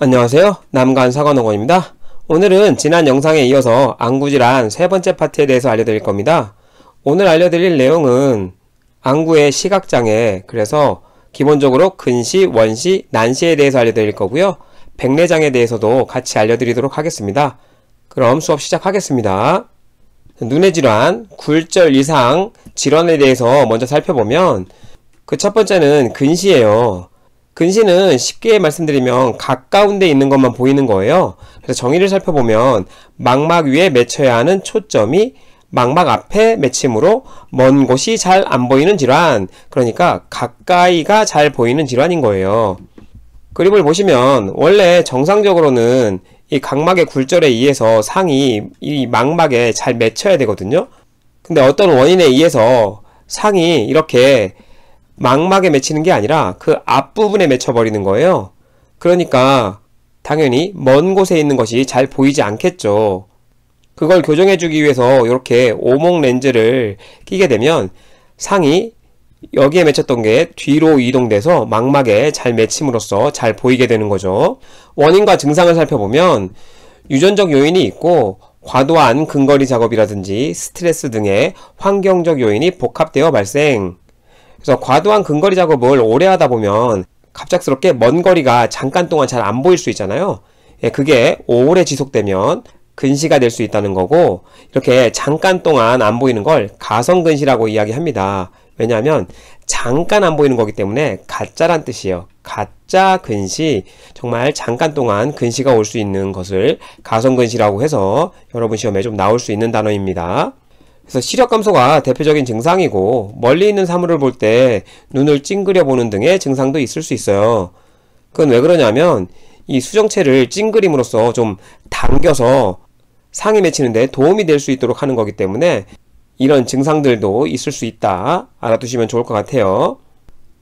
안녕하세요. 남간사관학원입니다. 오늘은 지난 영상에 이어서 안구질환 세 번째 파트에 대해서 알려드릴 겁니다. 오늘 알려드릴 내용은 안구의 시각장애, 그래서 기본적으로 근시, 원시, 난시에 대해서 알려드릴 거고요. 백내장에 대해서도 같이 알려드리도록 하겠습니다. 그럼 수업 시작하겠습니다. 눈의 질환, 굴절 이상 질환에 대해서 먼저 살펴보면 그 첫 번째는 근시예요. 근시는 쉽게 말씀드리면 가까운 데 있는 것만 보이는 거예요. 그래서 정의를 살펴보면 망막 위에 맺혀야 하는 초점이 망막 앞에 맺힘으로 먼 곳이 잘 안 보이는 질환, 그러니까 가까이가 잘 보이는 질환인 거예요. 그림을 보시면 원래 정상적으로는 이 각막의 굴절에 의해서 상이 이 망막에 잘 맺혀야 되거든요. 근데 어떤 원인에 의해서 상이 이렇게 망막에 맺히는 게 아니라 그 앞부분에 맺혀버리는 거예요. 그러니까 당연히 먼 곳에 있는 것이 잘 보이지 않겠죠. 그걸 교정해주기 위해서 이렇게 오목 렌즈를 끼게 되면 상이 여기에 맺혔던 게 뒤로 이동돼서 망막에 잘 맺힘으로써 잘 보이게 되는 거죠. 원인과 증상을 살펴보면 유전적 요인이 있고 과도한 근거리 작업이라든지 스트레스 등의 환경적 요인이 복합되어 발생. 그래서 과도한 근거리 작업을 오래 하다 보면 갑작스럽게 먼 거리가 잠깐 동안 잘 안 보일 수 있잖아요. 그게 오래 지속되면 근시가 될 수 있다는 거고, 이렇게 잠깐 동안 안 보이는 걸 가성근시라고 이야기합니다. 왜냐하면 잠깐 안 보이는 거기 때문에 가짜란 뜻이에요. 가짜 근시, 정말 잠깐 동안 근시가 올 수 있는 것을 가성근시라고 해서 여러분 시험에 좀 나올 수 있는 단어입니다. 그래서 시력 감소가 대표적인 증상이고, 멀리 있는 사물을 볼 때 눈을 찡그려 보는 등의 증상도 있을 수 있어요. 그건 왜 그러냐면 이 수정체를 찡그림으로써 좀 당겨서 상이 맺히는데 도움이 될 수 있도록 하는 거기 때문에 이런 증상들도 있을 수 있다, 알아두시면 좋을 것 같아요.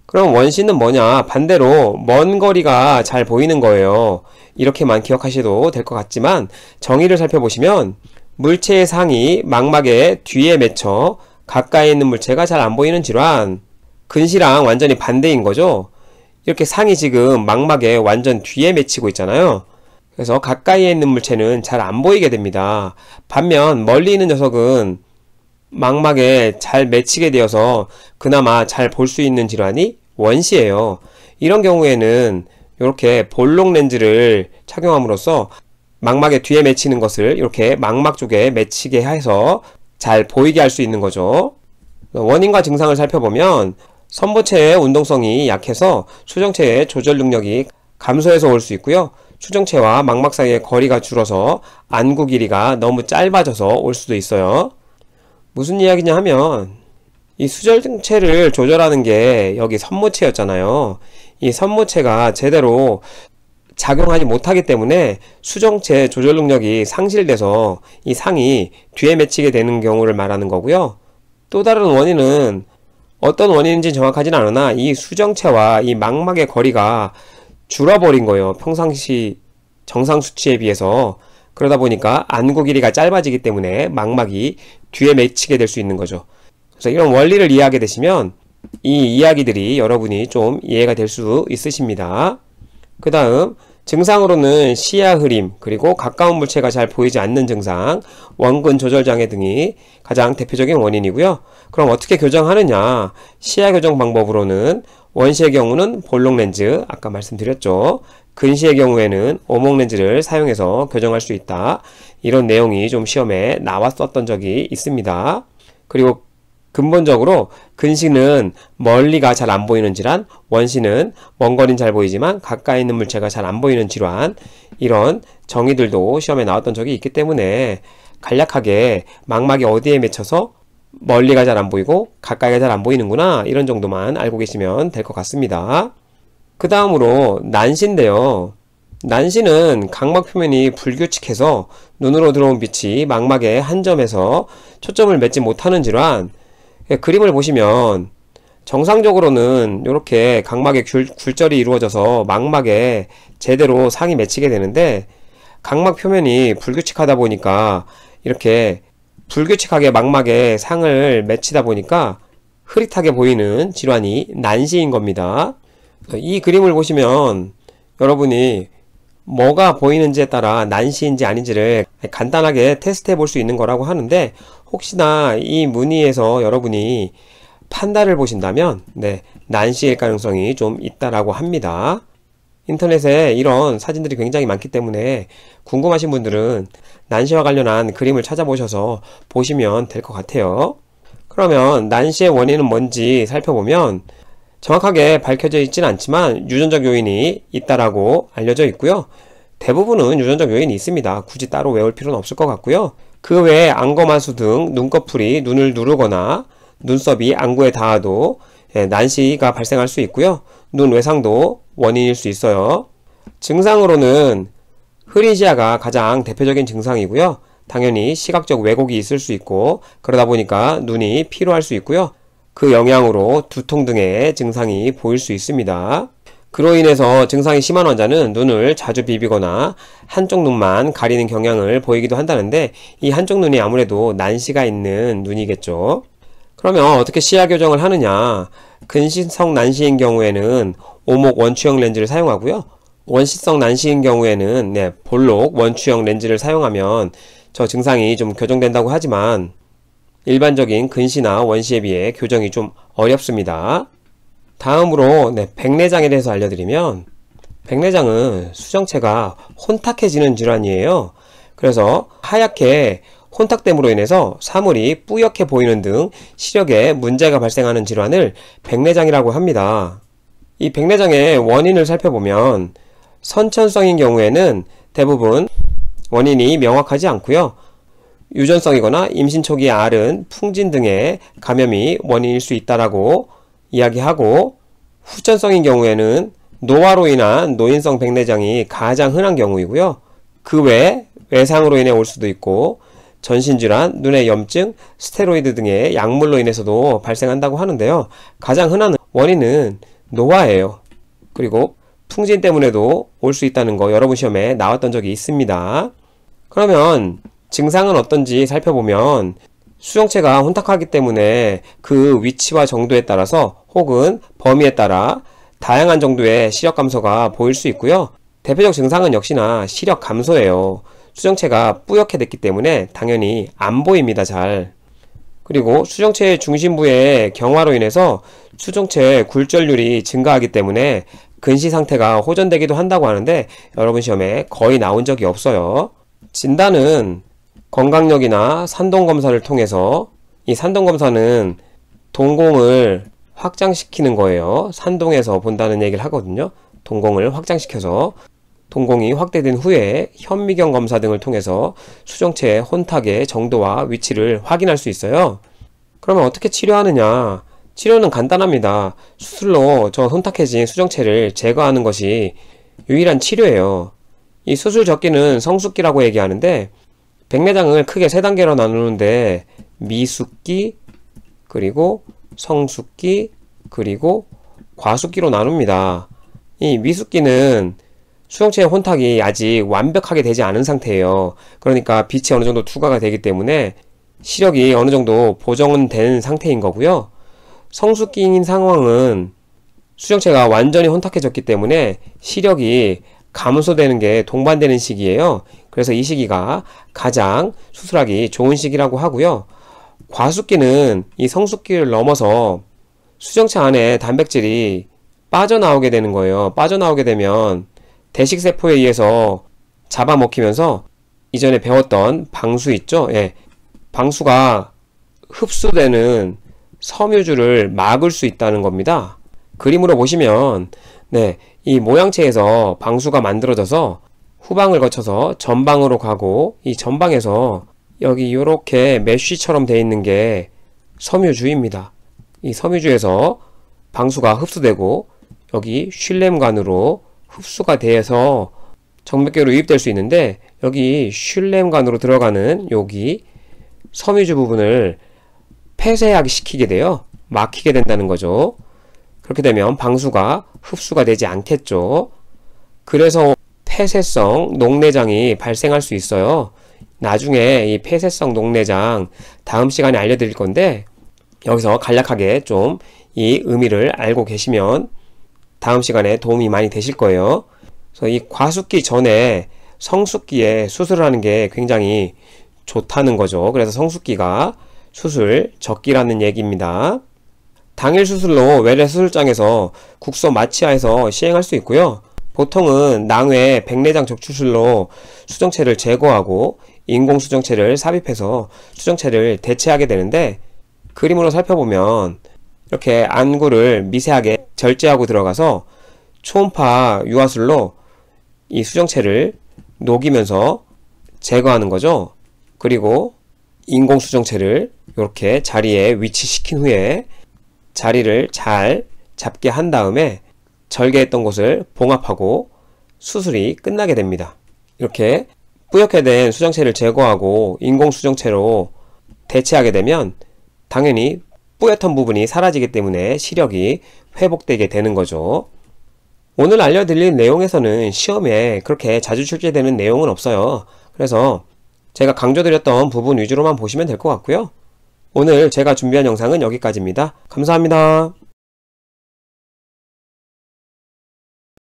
그럼 원시는 뭐냐? 반대로 먼 거리가 잘 보이는 거예요. 이렇게만 기억하셔도 될 것 같지만 정의를 살펴보시면 물체의 상이 망막의 뒤에 맺혀 가까이 있는 물체가 잘 안 보이는 질환, 근시랑 완전히 반대인 거죠. 이렇게 상이 지금 망막에 완전 뒤에 맺히고 있잖아요. 그래서 가까이에 있는 물체는 잘 안 보이게 됩니다. 반면 멀리 있는 녀석은 망막에 잘 맺히게 되어서 그나마 잘 볼 수 있는 질환이 원시예요. 이런 경우에는 이렇게 볼록 렌즈를 착용함으로써 망막의 뒤에 맺히는 것을 이렇게 망막 쪽에 맺히게 해서 잘 보이게 할 수 있는 거죠. 원인과 증상을 살펴보면 선보체의 운동성이 약해서 수정체의 조절 능력이 감소해서 올 수 있고요. 수정체와 망막 사이의 거리가 줄어서 안구 길이가 너무 짧아져서 올 수도 있어요. 무슨 이야기냐 하면 이 수정체를 조절하는 게 여기 선모체였잖아요. 이 선모체가 제대로 작용하지 못하기 때문에 수정체 조절 능력이 상실돼서 이 상이 뒤에 맺히게 되는 경우를 말하는 거고요. 또 다른 원인은 어떤 원인인지 정확하진 않으나 이 수정체와 이 망막의 거리가 줄어버린 거예요. 평상시 정상 수치에 비해서. 그러다 보니까 안구 길이가 짧아지기 때문에 망막이 뒤에 맺히게 될 수 있는 거죠. 그래서 이런 원리를 이해하게 되시면 이 이야기들이 여러분이 좀 이해가 될 수 있으십니다. 그 다음 증상으로는 시야 흐림, 그리고 가까운 물체가 잘 보이지 않는 증상, 원근 조절 장애 등이 가장 대표적인 원인이고요. 그럼 어떻게 교정하느냐? 시야 교정 방법으로는 원시의 경우는 볼록 렌즈, 아까 말씀드렸죠. 근시의 경우에는 오목 렌즈를 사용해서 교정할 수 있다. 이런 내용이 좀 시험에 나왔었던 적이 있습니다. 그리고 근본적으로 근시는 멀리가 잘 안 보이는 질환, 원시는 먼 거리는 잘 보이지만 가까이 있는 물체가 잘 안 보이는 질환, 이런 정의들도 시험에 나왔던 적이 있기 때문에 간략하게 망막이 어디에 맺혀서 멀리가 잘 안 보이고 가까이가 잘 안 보이는구나, 이런 정도만 알고 계시면 될 것 같습니다. 그 다음으로 난시인데요. 난시는 각막 표면이 불규칙해서 눈으로 들어온 빛이 망막의 한 점에서 초점을 맺지 못하는 질환. 그림을 보시면 정상적으로는 이렇게 각막의 굴절이 이루어져서 망막에 제대로 상이 맺히게 되는데, 각막 표면이 불규칙하다 보니까 이렇게 불규칙하게 망막에 상을 맺히다 보니까 흐릿하게 보이는 질환이 난시인 겁니다. 이 그림을 보시면 여러분이 뭐가 보이는지에 따라 난시인지 아닌지를 간단하게 테스트해 볼 수 있는 거라고 하는데, 혹시나 이 무늬에서 여러분이 판다를 보신다면 난시일 가능성이 좀 있다라고 합니다. 인터넷에 이런 사진들이 굉장히 많기 때문에 궁금하신 분들은 난시와 관련한 그림을 찾아보셔서 보시면 될 것 같아요. 그러면 난시의 원인은 뭔지 살펴보면, 정확하게 밝혀져 있지는 않지만 유전적 요인이 있다라고 알려져 있고요. 대부분은 유전적 요인이 있습니다. 굳이 따로 외울 필요는 없을 것 같고요. 그 외에 안검하수 등 눈꺼풀이 눈을 누르거나 눈썹이 안구에 닿아도 난시가 발생할 수 있고요. 눈 외상도 원인일 수 있어요. 증상으로는 흐린 시야가 가장 대표적인 증상이고요. 당연히 시각적 왜곡이 있을 수 있고, 그러다 보니까 눈이 피로할 수 있고요. 그 영향으로 두통 등의 증상이 보일 수 있습니다. 그로 인해서 증상이 심한 환자는 눈을 자주 비비거나 한쪽 눈만 가리는 경향을 보이기도 한다는데, 이 한쪽 눈이 아무래도 난시가 있는 눈이겠죠. 그러면 어떻게 시야 교정을 하느냐? 근시성 난시인 경우에는 오목 원추형 렌즈를 사용하고요. 원시성 난시인 경우에는 볼록 원추형 렌즈를 사용하면 저 증상이 좀 교정된다고 하지만, 일반적인 근시나 원시에 비해 교정이 좀 어렵습니다. 다음으로 백내장에 대해서 알려드리면, 백내장은 수정체가 혼탁해지는 질환이에요. 그래서 하얗게 혼탁됨으로 인해서 사물이 뿌옇게 보이는 등 시력에 문제가 발생하는 질환을 백내장이라고 합니다. 이 백내장의 원인을 살펴보면, 선천성인 경우에는 대부분 원인이 명확하지 않고요. 유전성이거나 임신 초기에 앓은 풍진 등의 감염이 원인일 수 있다라고 이야기하고, 후천성인 경우에는 노화로 인한 노인성 백내장이 가장 흔한 경우이고요. 그 외 외상으로 인해 올 수도 있고, 전신질환, 눈의 염증, 스테로이드 등의 약물로 인해서도 발생한다고 하는데요. 가장 흔한 원인은 노화예요. 그리고 풍진 때문에도 올 수 있다는 거 여러분 시험에 나왔던 적이 있습니다. 그러면 증상은 어떤지 살펴보면, 수정체가 혼탁하기 때문에 그 위치와 정도에 따라서 혹은 범위에 따라 다양한 정도의 시력 감소가 보일 수 있고요. 대표적 증상은 역시나 시력 감소예요. 수정체가 뿌옇게 됐기 때문에 당연히 안 보입니다, 잘. 그리고 수정체의 중심부의 경화로 인해서 수정체의 굴절률이 증가하기 때문에 근시 상태가 호전되기도 한다고 하는데, 여러분 시험에 거의 나온 적이 없어요. 진단은 건강력이나 산동검사를 통해서, 이 산동검사는 동공을 확장시키는 거예요. 산동에서 본다는 얘기를 하거든요. 동공을 확장시켜서 동공이 확대된 후에 현미경 검사 등을 통해서 수정체의 혼탁의 정도와 위치를 확인할 수 있어요. 그러면 어떻게 치료하느냐? 치료는 간단합니다. 수술로 저 혼탁해진 수정체를 제거하는 것이 유일한 치료예요. 이 수술 적기는 성숙기라고 얘기하는데, 백내장을 크게 세 단계로 나누는데 미숙기, 그리고 성숙기, 그리고 과숙기로 나눕니다. 이 미숙기는 수정체의 혼탁이 아직 완벽하게 되지 않은 상태예요. 그러니까 빛이 어느 정도 투과가 되기 때문에 시력이 어느 정도 보정된 상태인 거고요. 성숙기인 상황은 수정체가 완전히 혼탁해졌기 때문에 시력이 감소되는 게 동반되는 시기예요. 그래서 이 시기가 가장 수술하기 좋은 시기라고 하고요. 과숙기는 이 성숙기를 넘어서 수정체 안에 단백질이 빠져나오게 되는 거예요. 빠져나오게 되면 대식세포에 의해서 잡아먹히면서 이전에 배웠던 방수 있죠? 방수가 흡수되는 섬유줄을 막을 수 있다는 겁니다. 그림으로 보시면 이 모양체에서 방수가 만들어져서 후방을 거쳐서 전방으로 가고, 이 전방에서 여기 이렇게 메쉬처럼 되어 있는 게 섬유주입니다. 이 섬유주에서 방수가 흡수되고 여기 슐렘관으로 흡수가 돼서 정맥계로 유입될 수 있는데, 여기 슐렘관으로 들어가는 여기 섬유주 부분을 폐쇄하게 시키게 돼요. 막히게 된다는 거죠. 그렇게 되면 방수가 흡수가 되지 않겠죠. 그래서 폐쇄성 녹내장이 발생할 수 있어요. 나중에 이 폐쇄성 녹내장 다음 시간에 알려드릴 건데, 여기서 간략하게 좀 이 의미를 알고 계시면 다음 시간에 도움이 많이 되실 거예요. 그래서 이 과숙기 전에 성숙기에 수술을 하는 게 굉장히 좋다는 거죠. 그래서 성숙기가 수술 적기라는 얘기입니다. 당일 수술로 외래 수술장에서 국소 마취하에서 시행할 수 있고요. 보통은 낭외 백내장 적출술로 수정체를 제거하고 인공 수정체를 삽입해서 수정체를 대체하게 되는데, 그림으로 살펴보면 이렇게 안구를 미세하게 절제하고 들어가서 초음파 유화술로 이 수정체를 녹이면서 제거하는 거죠. 그리고 인공 수정체를 이렇게 자리에 위치시킨 후에 자리를 잘 잡게 한 다음에 절개했던 곳을 봉합하고 수술이 끝나게 됩니다. 이렇게 뿌옇게 된 수정체를 제거하고 인공 수정체로 대체하게 되면 당연히 뿌옇던 부분이 사라지기 때문에 시력이 회복되게 되는 거죠. 오늘 알려드릴 내용에서는 시험에 그렇게 자주 출제되는 내용은 없어요. 그래서 제가 강조드렸던 부분 위주로만 보시면 될 것 같고요. 오늘 제가 준비한 영상은 여기까지입니다. 감사합니다.